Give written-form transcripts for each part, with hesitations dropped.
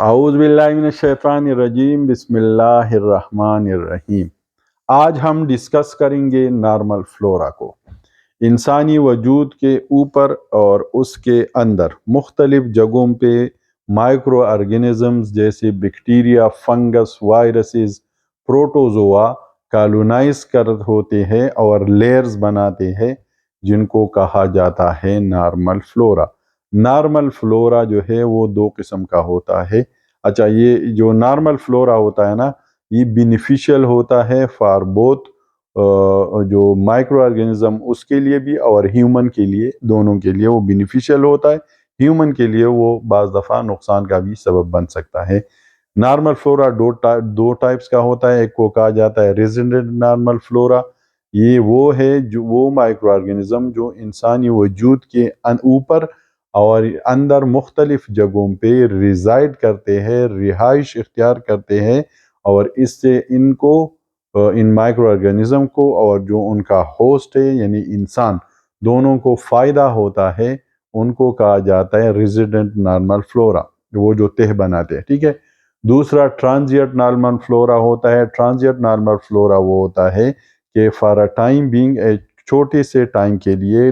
اعوذ باللہ من الشیطان الرجیم بسم اللہ الرحمن الرحیم۔ آج ہم ڈسکس کریں گے نارمل فلورا کو۔ انسانی وجود کے اوپر اور اس کے اندر مختلف جگہوں پہ مائکرو آرگینزمز جیسے bacteria, fungus, viruses, protozoa colonise ہوتے ہیں اور لیئرز بناتے ہیں جن کو کہا جاتا ہے نارمل فلورا۔ نارمل فلورا جو ہے وہ دو قسم کا ہوتا ہے۔ اچھا، یہ جو نارمل فلورا ہوتا ہے نا، یہ بینیفیشل ہوتا ہے فار بوتھ جو مائکرو آرگینزم اس کے لیے بھی اور ہیومن کے لیے، دونوں کے لیے وہ بینیفیشل ہوتا ہے۔ ہیومن کے لیے وہ بعض دفعہ نقصان کا بھی سبب بن سکتا ہے۔ نارمل فلورا دو ٹائپس کا ہوتا ہے۔ ایک کو کہا جاتا ہے ریزیڈنٹ نارمل فلورا، یہ وہ ہے جو وہ مائکرو آرگینزم جو انسانی وجود کے اوپر اور اندر مختلف جگہوں پہ ریزائڈ کرتے ہیں، رہائش اختیار کرتے ہیں، اور اس سے ان مائکرو آرگینزم کو اور جو ان کا ہوسٹ ہے یعنی انسان، دونوں کو فائدہ ہوتا ہے، ان کو کہا جاتا ہے ریزیڈنٹ نارمل فلورا، وہ جو تہ بناتے ہیں، ٹھیک ہے۔ دوسرا ٹرانزینٹ نارمل فلورا ہوتا ہے۔ ٹرانزینٹ نارمل فلورا وہ ہوتا ہے کہ فار اے ٹائم بینگ، چھوٹے سے ٹائم کے لیے،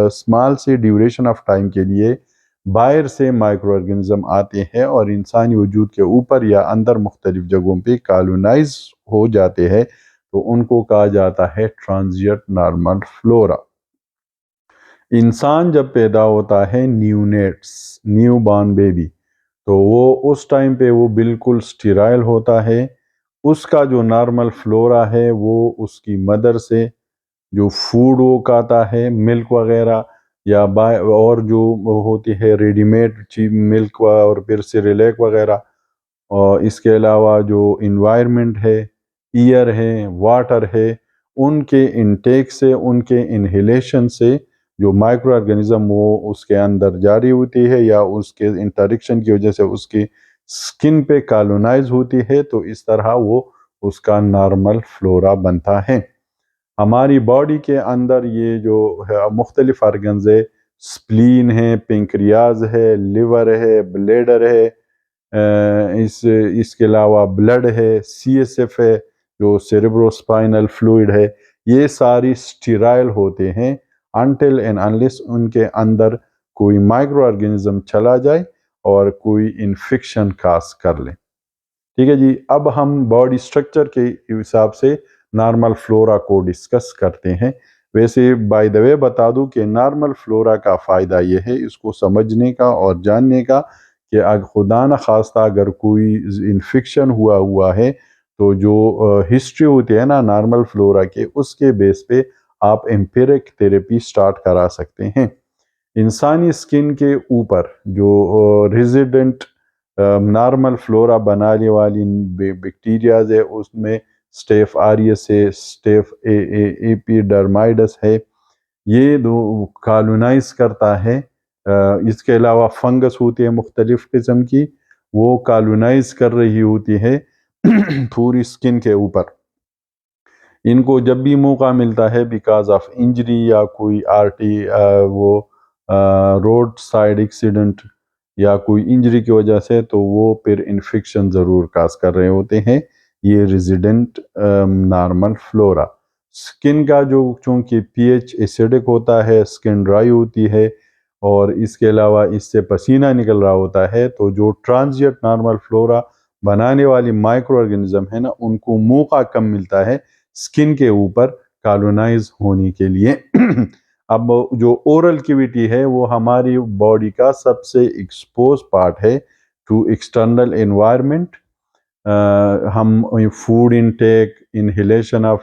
اسمال سے ڈیوریشن آف ٹائم کے لیے باہر سے مائکرو آرگینزم آتے ہیں اور انسانی وجود کے اوپر یا اندر مختلف جگہوں پہ کالونائز ہو جاتے ہیں، تو ان کو کہا جاتا ہے ٹرانزینٹ نارمل فلورا۔ انسان جب پیدا ہوتا ہے، نیو بارن بیبی، تو وہ اس ٹائم پہ وہ بالکل سٹیرائل ہوتا ہے۔ اس کا جو نارمل فلورا ہے وہ اس کی مدر سے جو فوڈ وہ کھاتا ہے، ملک وغیرہ، یا اور جو ہوتی ہے ریڈی میڈ ملک اور پھر سیریلیک وغیرہ، اور اس کے علاوہ جو انوائرمنٹ ہے، ایئر ہے، واٹر ہے، ان کے انٹیک سے، ان کے انہیلیشن سے جو مائکرو آرگینزم وہ اس کے اندر جاری ہوتی ہے یا اس کے انٹریکشن کی وجہ سے اس کی سکن پہ کالونائز ہوتی ہے، تو اس طرح وہ اس کا نارمل فلورا بنتا ہے۔ ہماری باڈی کے اندر یہ جو مختلف آرگنز ہے، سپلین ہے، پنکریاز ہے، لیور ہے، بلیڈر ہے، اس کے علاوہ بلڈ ہے، سی ایس ایف ہے جو سیریبرو سپائنل فلوئڈ ہے، یہ ساری سٹیرائل ہوتے ہیں انٹل اینڈ انلیس ان کے اندر کوئی مائکرو آرگینزم چلا جائے اور کوئی انفیکشن کاز کر لے۔ ٹھیک ہے جی، اب ہم باڈی سٹرکچر کے حساب سے نارمل فلورا کو ڈسکس کرتے ہیں۔ ویسے بائی دا وے بتا دوں کہ نارمل فلورا کا فائدہ یہ ہے اس کو سمجھنے کا اور جاننے کا کہ خدا نہ خواستہ اگر کوئی انفیکشن ہوا ہے تو جو ہسٹری ہوتی ہے نا نارمل فلورا کے، اس کے بیس پہ آپ ایمپیرک تھراپی سٹارٹ کرا سکتے ہیں۔ انسانی سکن کے اوپر جو ریزیڈنٹ نارمل فلورا بنانے والی بیکٹیریاز ہے، اس میں سٹیف آریس ہے، سٹیف ایپیڈرمائڈس ہے، یہ دو کالونائز کرتا ہے۔ اس کے علاوہ فنگس ہوتی ہے مختلف قسم کی، وہ کالونائز کر رہی ہوتی ہے پوری سکن کے اوپر۔ ان کو جب بھی موقع ملتا ہے بیکاز آف انجری یا کوئی وہ روڈ سائڈ ایکسیڈنٹ یا کوئی انجری کی وجہ سے، تو وہ پھر انفیکشن ضرور کاز کر رہے ہوتے ہیں۔ یہ ریزیڈنٹ نارمل فلورا۔ سکن کا جو چونکہ پی ایچ ایسیڈک ہوتا ہے، سکن ڈرائی ہوتی ہے، اور اس کے علاوہ اس سے پسینہ نکل رہا ہوتا ہے، تو جو ٹرانزینٹ نارمل فلورا بنانے والی مائکرو آرگینزم ہے نا، ان کو موقع کم ملتا ہے سکن کے اوپر کالونائز ہونے کے لیے۔ اب جو اورل کیویٹی ہے وہ ہماری باڈی کا سب سے ایکسپوز پارٹ ہے ٹو ایکسٹرنل انوائرمنٹ۔ ہم food intake, inhalation of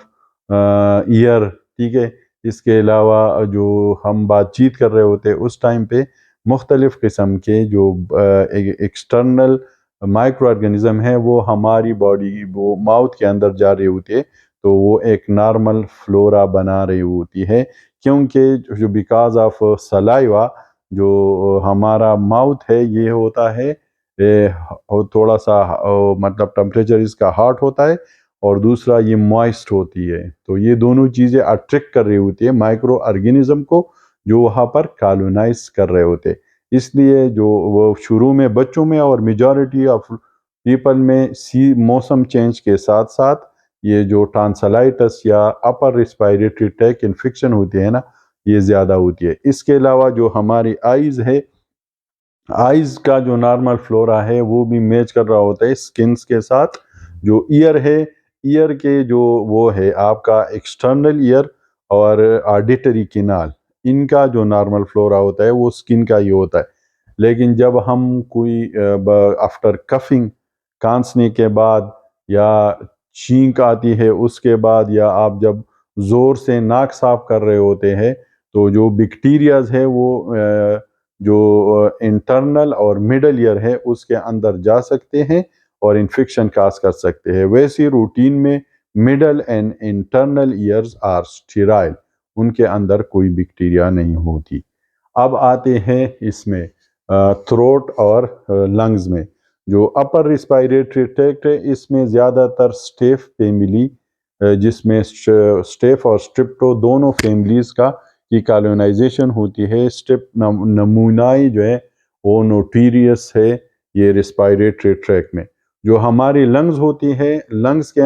air, ٹھیک ہے، اس کے علاوہ جو ہم بات چیت کر رہے ہوتے اس ٹائم پہ مختلف قسم کے جو ایکسٹرنل مائکرو آرگینزم ہے وہ ہماری باڈی وہ ماؤتھ کے اندر جا رہی ہوتی ہے، تو وہ ایک نارمل فلورا بنا رہی ہوتی ہے، کیونکہ جو بیکاز آف سلائیوا جو ہمارا ماؤتھ ہے یہ ہوتا ہے تھوڑا سا مطلب ٹمپریچر اس کا ہاٹ ہوتا ہے، اور دوسرا یہ موائسٹ ہوتی ہے، تو یہ دونوں چیزیں اٹریکٹ کر رہی ہوتی ہے مائکرو آرگینزم کو جو وہاں پر کالونائز کر رہے ہوتے۔ اس لیے جو وہ شروع میں بچوں میں اور میجورٹی آف پیپل میں موسم چینج کے ساتھ ساتھ یہ جو ٹانسلائٹس یا اپر ریسپائریٹری ٹریک انفیکشن ہوتی ہے نا یہ زیادہ ہوتی ہے۔ اس کے علاوہ جو ہماری آئیز ہے، آئیز کا جو نارمل فلورا ہے وہ بھی میچ کر رہا ہوتا ہے سکنس کے ساتھ۔ جو ایئر ہے، ایئر کے جو وہ ہے آپ کا ایکسٹرنل ایئر اور آڈیٹری کینال، ان کا جو نارمل فلورا ہوتا ہے وہ سکن کا ہی ہوتا ہے۔ لیکن جب ہم کوئی آفٹر کفنگ، کانسنے کے بعد یا چھینک آتی ہے اس کے بعد، یا آپ جب زور سے ناک صاف کر رہے ہوتے ہیں تو جو بیکٹیریاز ہے وہ جو انٹرنل اور مڈل ایئر ہے اس کے اندر جا سکتے ہیں اور انفیکشن کاز کر سکتے ہیں۔ ویسے روٹین میں middle and internal ears are sterile, ان کے اندر کوئی بیکٹیریا نہیں ہوتی۔ اب آتے ہیں اس میں تھروٹ اور لنگز میں۔ جو اپر ریسپائریٹری ٹریکٹ ہے اس میں زیادہ تر سٹیف فیملی، جس میں سٹیف اور سٹرپٹو دونوں فیملیز کی کالونائزیشن ہوتی ہے۔ سٹیپ نمونائی جو ہے وہ نوٹیریس ہے یہ ریسپائریٹری ٹریک میں۔ جو ہماری لنگز ہوتی ہے، لنگز کے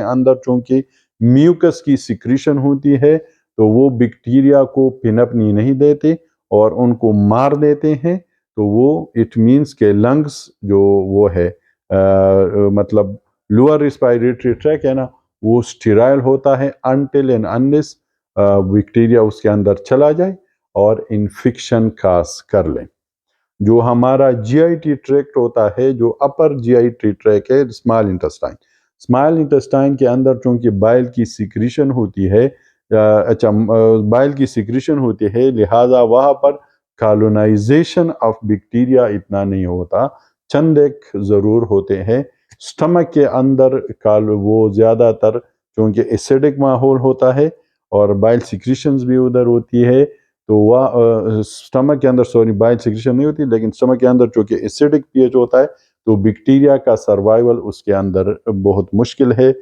اندر چونکہ میوکس کی سیکریشن ہوتی ہے تو وہ بیکٹیریا کو پنپنی نہیں دیتے اور ان کو مار دیتے ہیں، تو وہ اٹ مینس کہ لنگز جو وہ ہے مطلب لوور ریسپائریٹری ٹریک ہے نا وہ اسٹیرائل ہوتا ہے انٹل اینڈ انلیس بیکٹیریا اس کے اندر چلا جائے اور انفیکشن کاز کر لیں۔ جو ہمارا جی آئی ٹی ٹریکٹ ہوتا ہے، جو اپر جی آئی ٹی ٹریک ہے، اسمال انٹسٹائن کے اندر چونکہ بائل کی سیکریشن ہوتی ہے، بائل کی سیکریشن ہوتی ہے، لہٰذا وہاں پر کالونائزیشن آف بیکٹیریا اتنا نہیں ہوتا، چند ایک ضرور ہوتے ہیں۔ سٹمک کے اندر وہ زیادہ تر چونکہ ایسیڈک ماحول ہوتا ہے اور بائل سیکریشنز بھی ادھر ہوتی ہے، تو وہ سٹمک کے اندر بائل سیکریشن نہیں ہوتی، لیکن سٹمک کے اندر چونکہ ایسیڈک پی ایچ ہوتا ہے تو بیکٹیریا کا سروائیول اس کے اندر بہت مشکل ہے،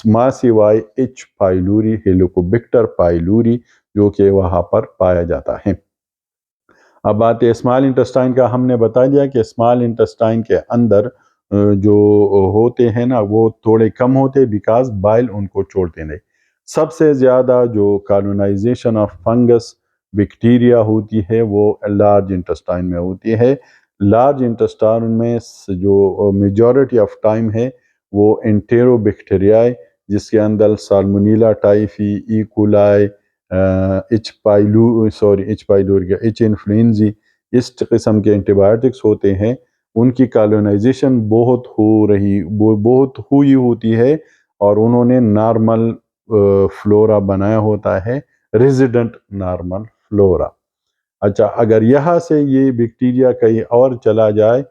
ماں سوائے ایچ پائلوری، ہیلیکوبیکٹر پائلوری جو کہ وہاں پر پایا جاتا ہے۔ اب بات اسمال انٹسٹائن کا ہم نے بتا دیا کہ اسمال انٹسٹائن کے اندر جو ہوتے ہیں نا وہ تھوڑے کم ہوتے بیکاز بائل ان کو چھوڑتے نہیں۔ سب سے زیادہ جو کالونائزیشن آف فنگس بیکٹیریا ہوتی ہے وہ لارج انٹسٹائن میں ہوتی ہے۔ لارج انٹسٹائن میں جو میجورٹی آف ٹائم ہے وہ انٹیرو بیکٹیریائی، جس کے اندر سالمونیلا ٹائفی، ای کولائی، ایچ پائلوری، ایچ انفلوئنزی، اس قسم کے اینٹی بائیوٹکس ہوتے ہیں، ان کی کالونائزیشن بہت ہوئی ہوتی ہے اور انہوں نے نارمل فلورا بنایا ہوتا ہے، ریزیڈنٹ نارمل فلورا۔ اچھا، اگر یہاں سے یہ بیکٹیریا کہیں اور چلا جائے،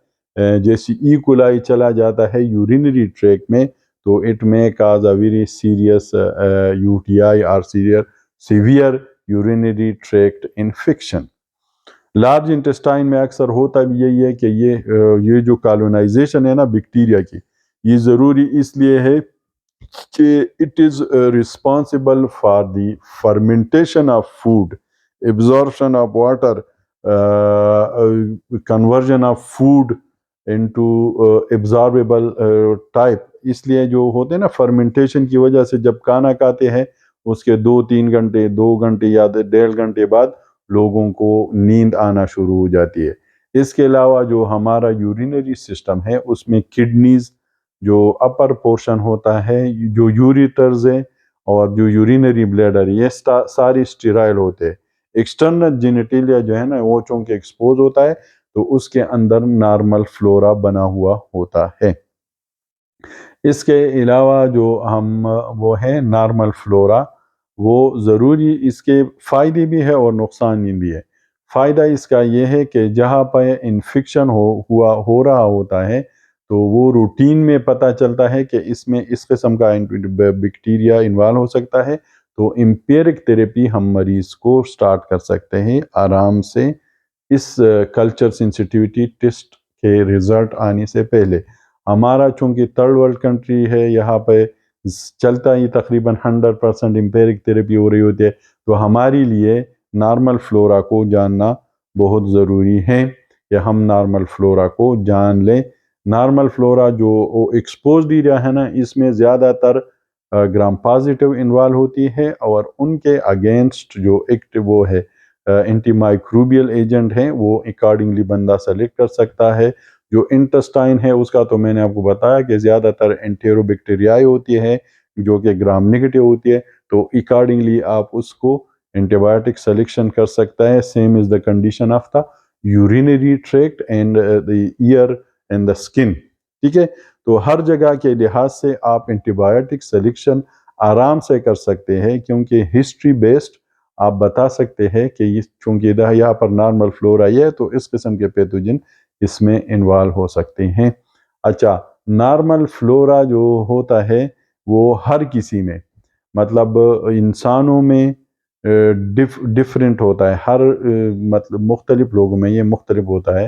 جیسی ای کولائی چلا جاتا ہے یورینری ٹریک میں، تو it may cause a very serious U T I اور severe urinary tract infection. Large intestine میں اکثر ہوتا بھی یہی ہے کہ یہ جو کالونائزیشن ہے نا بیکٹیریا کی، یہ ضروری اس لیے ہے کہ it is responsible for the fermentation of food, absorption of water, conversion of food into absorbable type۔ اس لیے جو ہوتے ہیں نا فرمنٹیشن کی وجہ سے جب کھانا کھاتے ہیں اس کے 2-3 گھنٹے 2 گھنٹے یا 1.5 گھنٹے بعد لوگوں کو نیند آنا شروع ہو جاتی ہے۔ اس کے علاوہ جو ہمارا یورینری سسٹم ہے اس میں کڈنیز جو اپر پورشن ہوتا ہے، جو یوریٹرز ہیں اور جو یورینری بلیڈر، یہ ساری اسٹیرائل ہوتے ہیں۔ ایکسٹرنل جینیٹیلیا جو ہے نا وہ چونکہ ایکسپوز ہوتا ہے تو اس کے اندر نارمل فلورا بنا ہوا ہوتا ہے۔ اس کے علاوہ جو وہ ہے نارمل فلورا، وہ ضروری، اس کے فائدے بھی ہے اور نقصان بھی ہے۔ فائدہ اس کا یہ ہے کہ جہاں پہ انفیکشن ہو رہا ہوتا ہے تو وہ روٹین میں پتہ چلتا ہے کہ اس میں اس قسم کا بیکٹیریا انوالو ہو سکتا ہے، تو امپیرک تھراپی ہم مریض کو سٹارٹ کر سکتے ہیں آرام سے، اس کلچر سینسیٹیوٹی ٹیسٹ کے رزلٹ آنے سے پہلے۔ ہمارا چونکہ تھرڈ ورلڈ کنٹری ہے، یہاں پہ چلتا ہی تقریباً 100% امپیرک تھراپی ہو رہی ہوتی ہے، تو ہمارے لیے نارمل فلورا کو جاننا بہت ضروری ہیں کہ ہم نارمل فلورا کو جان لیں۔ نارمل فلورا جو ایکسپوزڈ ایریا ہے نا، اس میں زیادہ تر گرام پازیٹیو انوالو ہوتی ہے، اور ان کے اگینسٹ جو وہ ہے اینٹی مائکروبیل ایجنٹ ہیں، وہ اکارڈنگلی بندہ سلیکٹ کر سکتا ہے۔ جو انٹسٹائن ہے اس کا تو میں نے آپ کو بتایا کہ زیادہ تر انٹیرو بیکٹیریائی ہوتی ہے جو کہ گرام نگیٹو ہوتی ہے، تو اکارڈنگلی آپ اس کو اینٹی بایوٹک سلیکشن کر سکتا ہے۔ Same as the condition of the urinary tract and the air and the skin, ٹھیک ہے۔ تو ہر جگہ کے لحاظ سے آپ اینٹی بایوٹک سلیکشن آرام سے کر سکتے ہیں، کیونکہ ہسٹری بیسڈ آپ بتا سکتے ہیں کہ چونکہ یہاں پر نارمل فلورا ہے تو اس قسم کے پیتھوجن اس میں انوالو ہو سکتے ہیں۔ اچھا، نارمل فلورا جو ہوتا ہے وہ ہر کسی میں، مطلب انسانوں میں ڈفرینٹ ہوتا ہے، ہر مطلب مختلف لوگوں میں یہ مختلف ہوتا ہے۔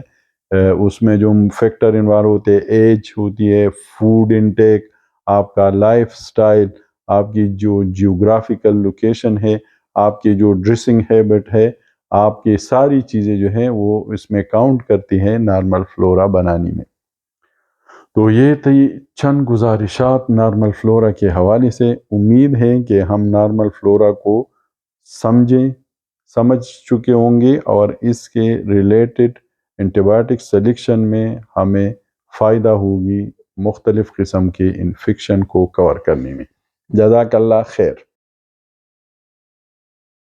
اس میں جو فیکٹر انوالو ہوتے ہیں، ایج ہوتی ہے، فوڈ انٹیک، آپ کا لائف سٹائل، آپ کی جو جیوگرافیکل لوکیشن ہے، آپ کی جو ڈریسنگ ہیبٹ ہے، آپ کی ساری چیزیں جو ہیں وہ اس میں کاؤنٹ کرتی ہیں نارمل فلورا بنانے میں۔ تو یہ تھی چند گزارشات نارمل فلورا کے حوالے سے۔ امید ہے کہ ہم نارمل فلورا کو سمجھ چکے ہوں گے، اور اس کے ریلیٹڈ اینٹی بایوٹک سلیکشن میں ہمیں فائدہ ہوگی مختلف قسم کے انفیکشن کو کور کرنے میں۔ جزاک اللہ خیر۔